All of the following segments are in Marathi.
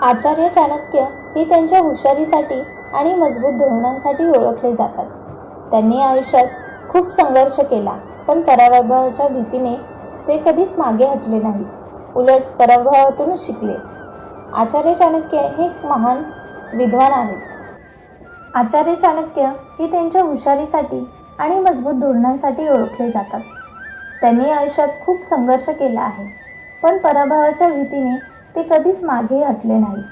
आचार्य चाणक्य हे त्यांच्या हुशारीसाठी आणि मजबूत धोरणांसाठी ओळखले जातात. त्यांनी आयुष्यात खूप संघर्ष केला, पण पराभवाच्या भीतीने ते कधीच मागे हटले नाही. उलट पराभवातूनच शिकले. आचार्य चाणक्य हे एक महान विद्वान आहेत. आचार्य चाणक्य हे त्यांच्या हुशारीसाठी आणि मजबूत धोरणांसाठी ओळखले जातात. त्यांनी आयुष्यात खूप संघर्ष केला आहे, पण पराभवाच्या भीतीने ते कधीच मागे हटले नाही.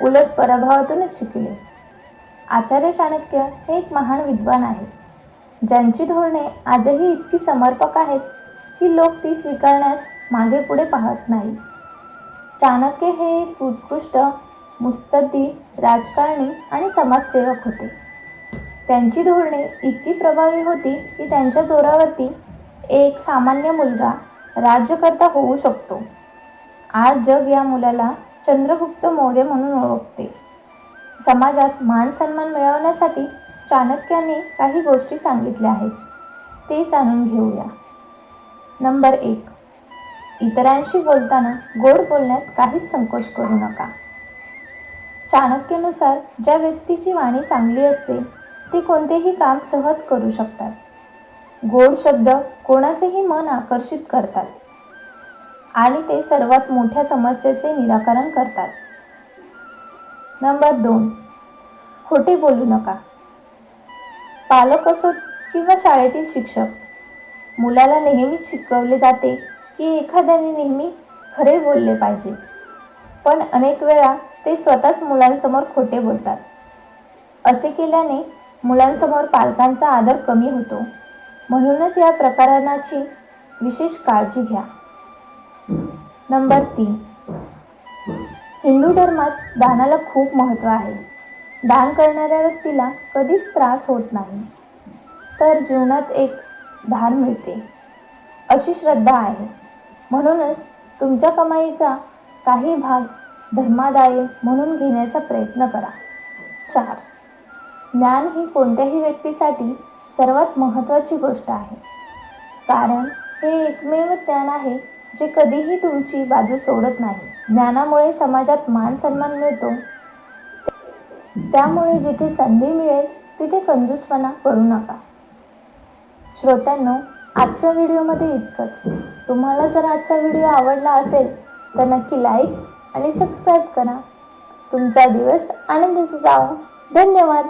उलट पराभवातूनच शिकले. आचार्य चाणक्य हे एक महान विद्वान आहेत, ज्यांची धोरणे आजही इतकी समर्पक आहेत की लोक ती स्वीकारण्यास मागे पुढे पाहत नाही. चाणक्य हे एक उत्कृष्ट मुत्सद्दी, राजकारणी आणि समाजसेवक होते. त्यांची धोरणे इतकी प्रभावी होती की त्यांच्या जोरावरती एक सामान्य मुलगा राज्यकर्ता होऊ शकतो. आज जग या मुलाला चंद्रगुप्त मौर्य म्हणून ओळखते. समाजात मान सन्मान मिळवण्यासाठी चाणक्यांनी काही गोष्टी सांगितल्या आहेत, ते जाणून घेऊया. नंबर 1. इतरांशी बोलताना गोड बोलण्यात काहीच संकोच करू नका. चाणक्यानुसार ज्या व्यक्तीची वाणी चांगली असते ते कोणतेही काम सहज करू शकतात. गोड शब्द कोणाचेही मन आकर्षित करतात आणि ते सर्वात मोठ्या समस्येचे निराकरण करतात. नंबर 2. खोटे बोलू नका. पालक असोत किंवा शाळेतील शिक्षक, मुलाला नेहमीच शिकवले जाते की एखाद्याने नेहमी खरे बोलले पाहिजे, पण अनेक वेळा ते स्वतःच मुलांसमोर खोटे बोलतात. असे केल्याने मुलांसमोर पालकांचा आदर कमी होतो. म्हणूनच या प्रकरणाची विशेष काळजी घ्या. नंबर 3. हिंदू धर्मात दानाला खूप महत्त्व आहे. दान करणाऱ्या व्यक्तीला कधीच त्रास होत नाही, तर जीवनात एक धार मिळते, अशी श्रद्धा आहे. म्हणूनच तुमच्या कमाईचा काही भाग धर्मादाय म्हणून घेण्याचा प्रयत्न करा. 4. ज्ञान ही कोणत्याही व्यक्तीसाठी सर्वात महत्त्वाची गोष्ट आहे, कारण हे एकमेव ज्ञान आहे जे कधीही तुमची बाजू सोडत नाही. ज्ञानामुळे समाजात मान सन्मान मिळतो. त्यामुळे जिथे संधी मिळेल तिथे कंजूसपणा करू नका. श्रोत्यांनो, आजच्या व्हिडिओमध्ये इतकंच. तुम्हाला जर आजचा व्हिडिओ आवडला असेल तर नक्की लाईक आणि सबस्क्राईब करा. तुमचा दिवस आनंदाचा जावो. धन्यवाद.